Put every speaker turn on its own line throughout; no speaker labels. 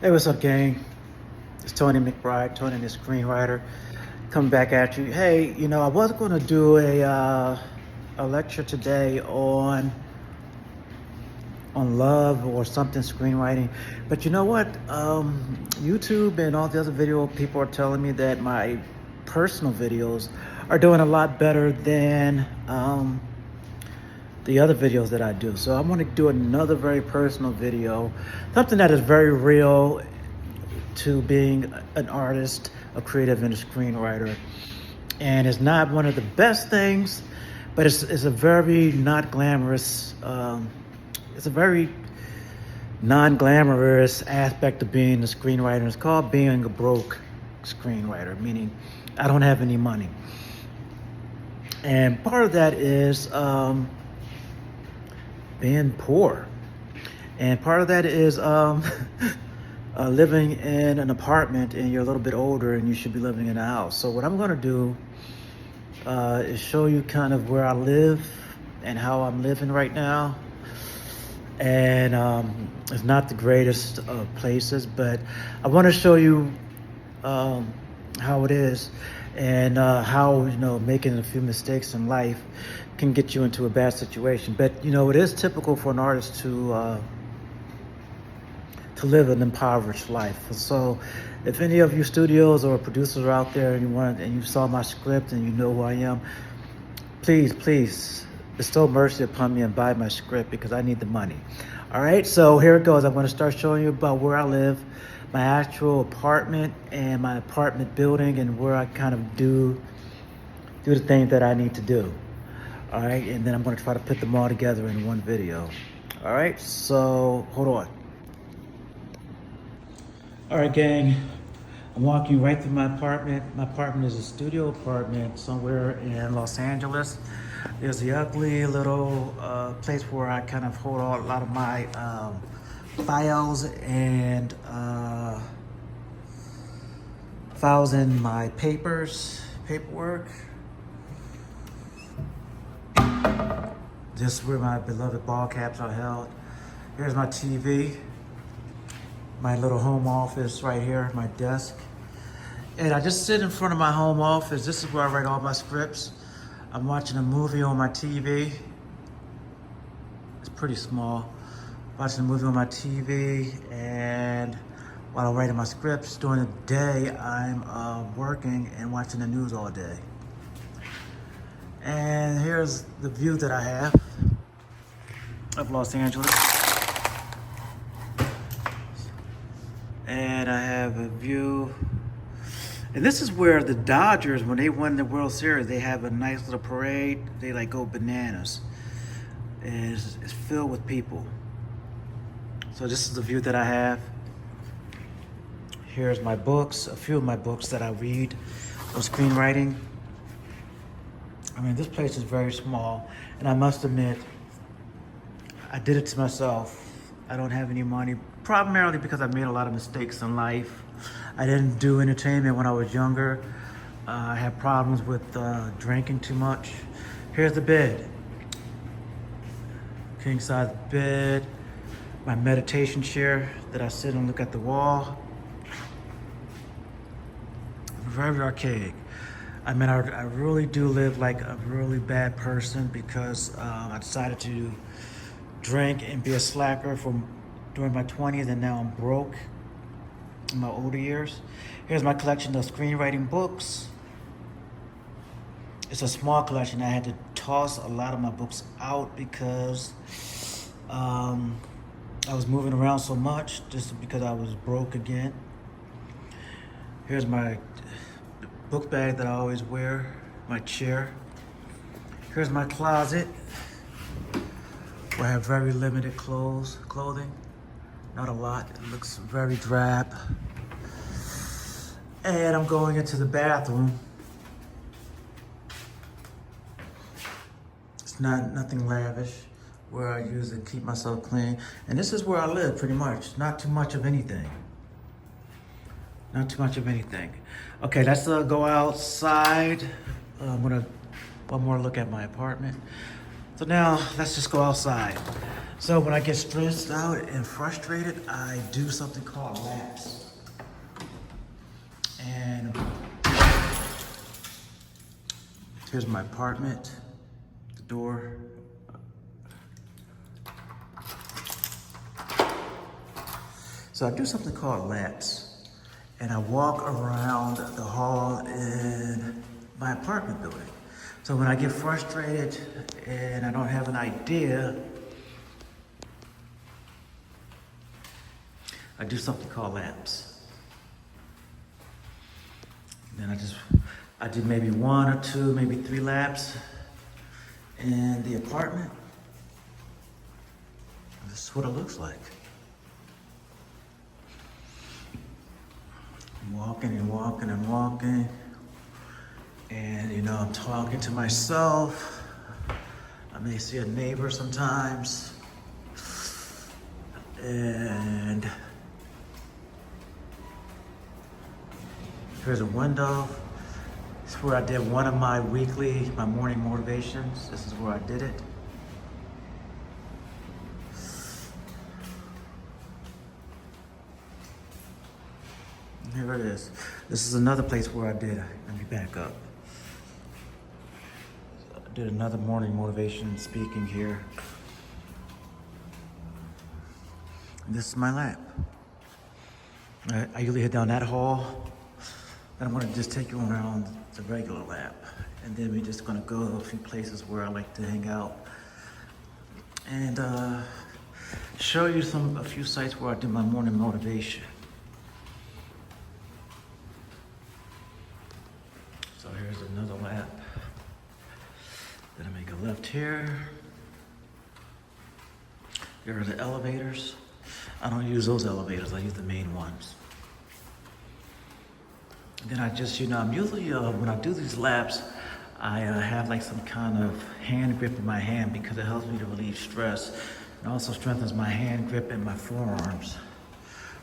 Hey, what's up, gang? It's Tony McBride, Tony the Screenwriter, coming back at you. Hey, I was going to do a lecture today on love or something screenwriting, but you know what? YouTube and all the other video people are telling me that my personal videos are doing a lot better than the other videos that I do. So I'm going to do another very personal video, something that is very real to being an artist, a creative, and a screenwriter. And it's not one of the best things, but it's a very not glamorous, it's a very non-glamorous aspect of being a screenwriter. It's called being a broke screenwriter, meaning I don't have any money. And part of that is being poor. And part of that is living in an apartment and you're a little bit older and you should be living in a house. So what I'm going to do is show you kind of where I live and how I'm living right now. And it's not the greatest of places, but I want to show you how it is and how, making a few mistakes in life can get you into a bad situation. But, it is typical for an artist to live an impoverished life. So if any of you studios or producers are out there and you saw my script and you know who I am, please bestow mercy upon me and buy my script because I need the money. All right, so here it goes. I'm going to start showing you about where I live, my actual apartment and my apartment building, and where I kind of do the things that I need to do. All right, and then I'm going to try to put them all together in one video. All right, so hold on. All right, gang, I'm walking right through my apartment. My apartment is a studio apartment somewhere in Los Angeles. There's the ugly little place where I kind of hold a lot of my files and files in my paperwork. This is where my beloved ball caps are held. Here's my TV. My little home office right here, my desk. And I just sit in front of my home office. This is where I write all my scripts. I'm watching a movie on my TV. It's pretty small. Watching a movie on my TV, and while I'm writing my scripts during the day, I'm working and watching the news all day. And here's the view that I have of Los Angeles. And I have a view, and this is where the Dodgers, when they won the World Series, they have a nice little parade. They like go bananas. And it's filled with people. So this is the view that I have. Here's my books, a few of my books that I read on screenwriting. I mean, this place is very small, and I must admit, I did it to myself. I don't have any money, primarily because I made a lot of mistakes in life. I didn't do entertainment when I was younger. I had problems with drinking too much. Here's the bed. King size bed. My meditation chair that I sit and look at the wall. Very archaic. I mean, I really do live like a really bad person because I decided to drink and be a slacker during my 20s, and now I'm broke in my older years. Here's my collection of screenwriting books. It's a small collection. I had to toss a lot of my books out because I was moving around so much just because I was broke again. Here's my book bag that I always wear, my chair. Here's my closet, where I have very limited clothing. Not a lot, it looks very drab. And I'm going into the bathroom. It's nothing lavish, where I usually keep myself clean. And this is where I live pretty much, not too much of anything. Not too much of anything. Okay, let's go outside. I'm gonna one more look at my apartment. So now let's just go outside. So when I get stressed out and frustrated, I do something called laps. And here's my apartment, the door. So I do something called laps. And I walk around the hall in my apartment building. So when I get frustrated and I don't have an idea, I do something called laps. Then I do maybe 1 or 2, maybe 3 laps in the apartment. This is what it looks like. I'm walking and walking and walking. And you know, I'm talking to myself. I may see a neighbor sometimes. And here's a window. This is where I did one of my morning motivations. This is where I did it. And here it is. This is another place where I did it. Let me back up. I did another morning motivation speaking here. And this is my lap. I usually head down that hall. And I'm gonna just take you around the regular lap. And then we're just gonna go to a few places where I like to hang out. And show you a few sites where I do my morning motivation. So here's another lap. Then I make a left here. Here are the elevators. I don't use those elevators, I use the main ones. Then I just, I'm usually, when I do these laps, I have like some kind of hand grip in my hand because it helps me to relieve stress. It also strengthens my hand grip and my forearms.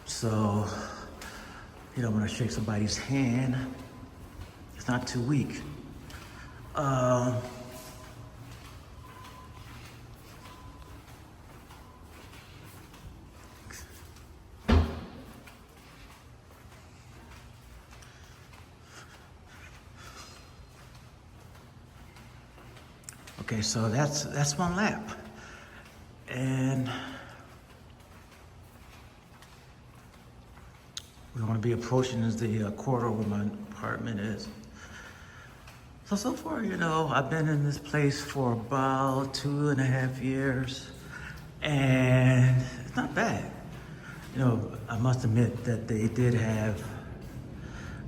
So, when I shake somebody's hand, it's not too weak. Okay, so that's one lap. And we're going to be approaching the corridor where my apartment is. So far, I've been in this place for about 2.5 years, and it's not bad. I must admit that they did have,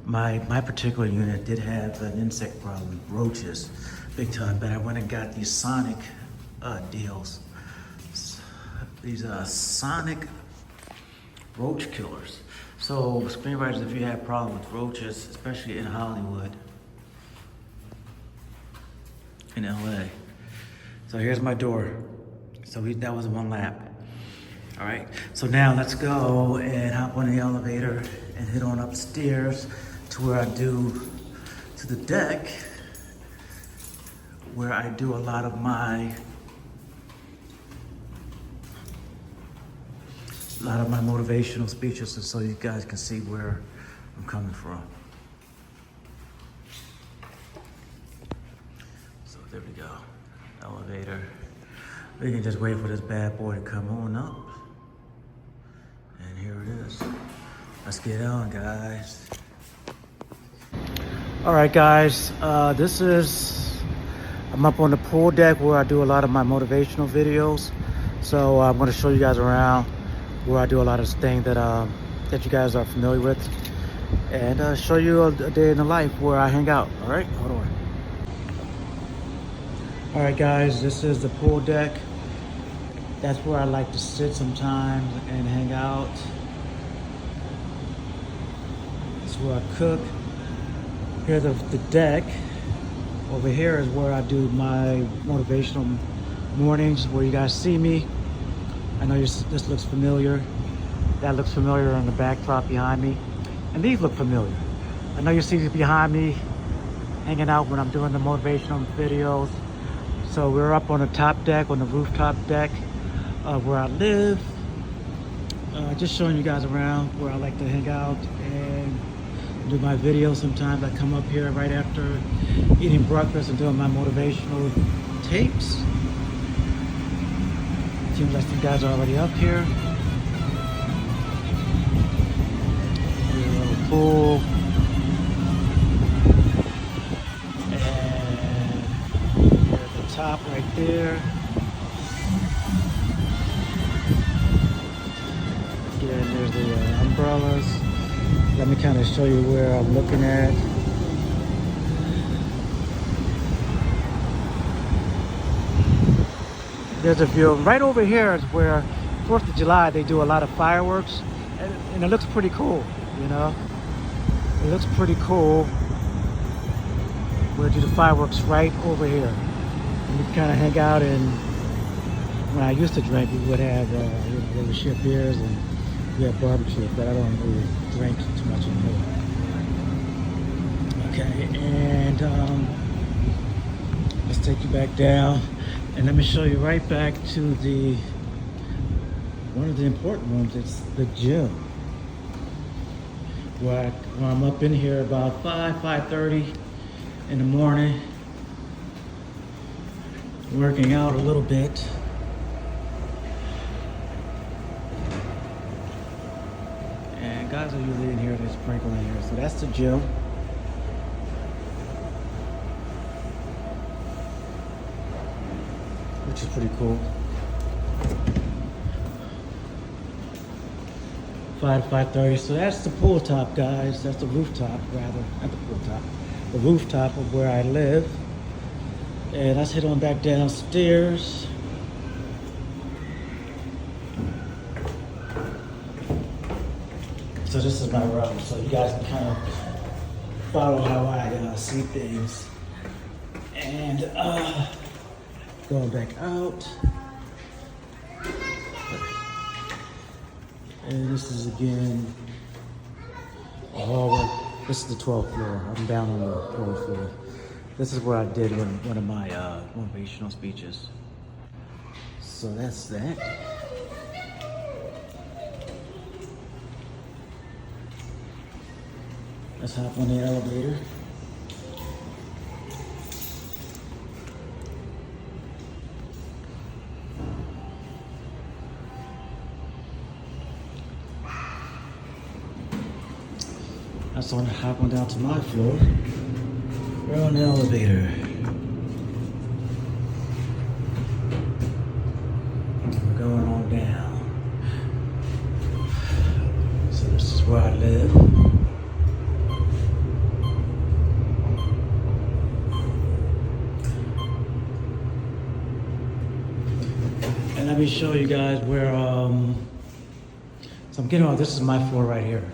my particular unit did have an insect problem, roaches. Big time, but I went and got these sonic deals. These sonic roach killers. So screenwriters, if you have a problem with roaches, especially in Hollywood, in LA. So here's my door. So that was one lap. All right, so now let's go and hop on the elevator and head on upstairs to where I do, to the deck, where I do a lot of my motivational speeches, so you guys can see where I'm coming from. So there we go, elevator. We can just wait for this bad boy to come on up. And here it is. Let's get on, guys. All right, guys, I'm up on the pool deck where I do a lot of my motivational videos. So I'm going to show you guys around where I do a lot of things that you guys are familiar with, and show you a day in the life where I hang out. All right, hold on. All right, guys, this is the pool deck. That's where I like to sit sometimes and hang out. This is where I cook. Here's the deck. Over here is where I do my motivational mornings, where you guys see me. I know this looks familiar. That looks familiar on the backdrop behind me. And these look familiar. I know you see behind me hanging out when I'm doing the motivational videos. So we're up on the top deck, on the rooftop deck. where I live. Just showing you guys around where I like to hang out and do my videos. Sometimes I come up here right after eating breakfast and doing my motivational tapes. Seems like some guys are already up here. There's a little pool. And there's the top right there. Again, there's the umbrellas. Let me kind of show you where I'm looking at. There's a view right over here is where 4th of July they do a lot of fireworks, and it looks pretty cool, you know. It looks pretty cool. We'll do the fireworks right over here. And we kind of hang out, and when I used to drink, we would have, you know, we would share beers and we have barbecue, but I don't really drink too much anymore. Okay, and let's take you back down. And let me show you right back to one of the important rooms. It's the gym. Where I'm up in here about 5:30 in the morning, working out a little bit. And guys are usually in here, they sprinkle in here. So that's the gym. Which is pretty cool. 5 to 5:30. So that's the pool top, guys. That's the rooftop, rather. Not the pool top. The rooftop of where I live. And let's head on back downstairs. So this is my room. So you guys can kind of follow how I see things. And going back out. And this is again a hallway. This is the 12th floor. I'm down on the 12th floor. This is where I did one of my motivational speeches. So that's that. Let's hop on the elevator. I just want to hop on down to my floor. We're on the elevator. We're going on down. So this is where I live. And let me show you guys where, so I'm getting on, this is my floor right here.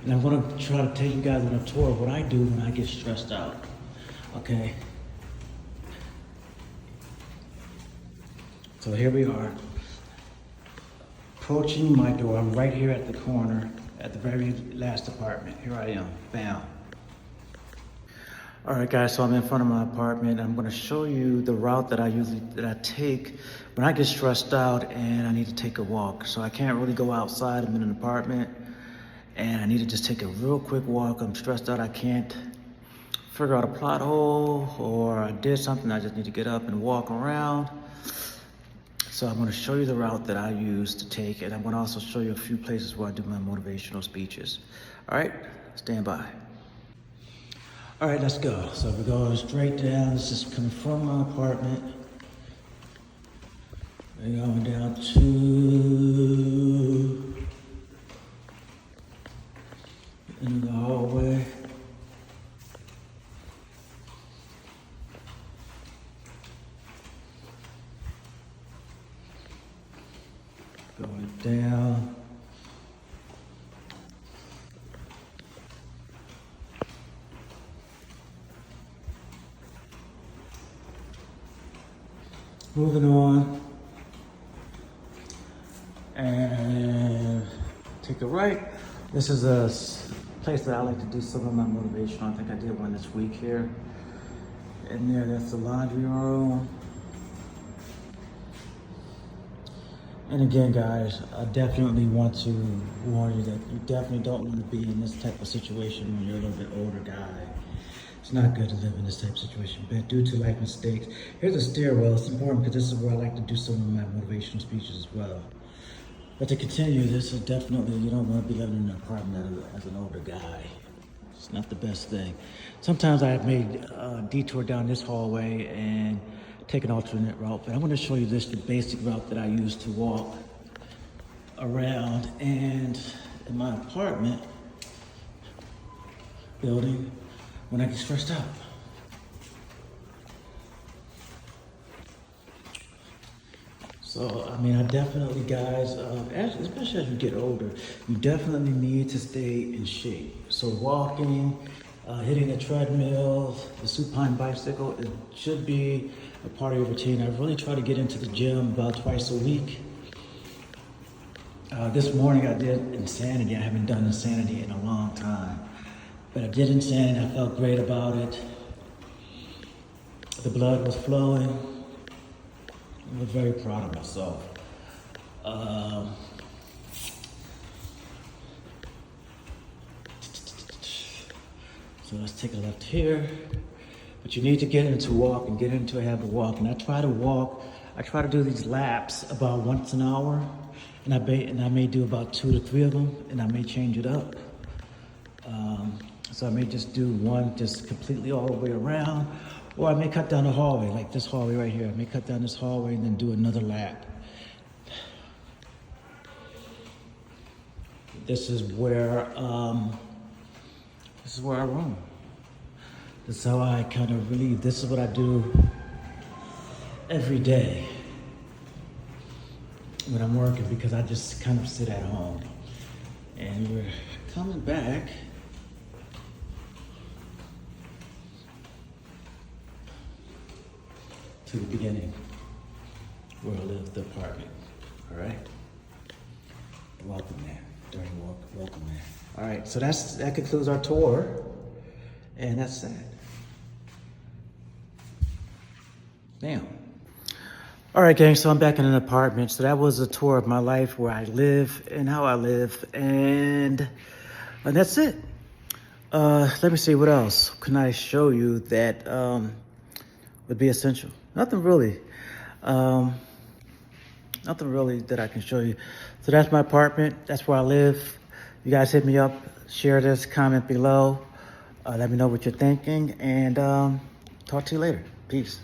And I'm gonna try to take you guys on a tour of what I do when I get stressed out, okay? So here we are, approaching my door. I'm right here at the corner, at the very last apartment. Here I am, bam. All right, guys, so I'm in front of my apartment. I'm gonna show you the route that I take when I get stressed out and I need to take a walk. So I can't really go outside, I'm in an apartment. And I need to just take a real quick walk. I'm stressed out, I can't figure out a plot hole, or I did something, I just need to get up and walk around. So I'm gonna show you the route that I use to take, and I'm gonna also show you a few places where I do my motivational speeches. All right, stand by. All right, let's go. So we're going straight down. This is coming from my apartment. We're going down to in the hallway. Going down. Moving on. And take a right. This is a place that I like to do some of my motivation. I think I did one this week here. And there, that's the laundry room. And again, guys, I definitely want to warn you that you definitely don't want to be in this type of situation when you're a little bit older guy. It's not good to live in this type of situation, but due to life mistakes. Here's a stairwell. It's important because this is where I like to do some of my motivational speeches as well. But to continue, this is definitely, you don't want to be living in an apartment as an older guy. It's not the best thing. Sometimes I've made a detour down this hallway and take an alternate route, but I'm going to show you this, the basic route that I use to walk around. And in my apartment building, when I get stressed out. So, I mean, I definitely, guys, especially as you get older, you definitely need to stay in shape. So walking, hitting the treadmill, the supine bicycle, it should be a part of your routine. I really try to get into the gym about twice a week. This morning I did Insanity. I haven't done Insanity in a long time. But I did Insanity, I felt great about it. The blood was flowing. I was very proud of myself. So let's take a left here. But you need to get into walk and get into a habit of walk. And I try to do these laps about once an hour. And I may do about 2 to 3 of them, and I may change it up. So I may just do one just completely all the way around, or I may cut down the hallway, like this hallway right here. I may cut down this hallway and then do another lap. This is where I roam. This is how I kind of relieve. This is what I do every day when I'm working, because I just kind of sit at home. And we're coming back to the beginning where I live, the apartment. All right? Welcome there. Welcome there. All right, so that concludes our tour. And that's that. Damn. All right, gang, so I'm back in an apartment. So that was a tour of my life, where I live and how I live. And that's it. Let me see, what else can I show you that would be essential? Nothing really. Nothing really that I can show you. So that's my apartment. That's where I live. You guys hit me up. Share this, comment below. Let me know what you're thinking. And talk to you later. Peace.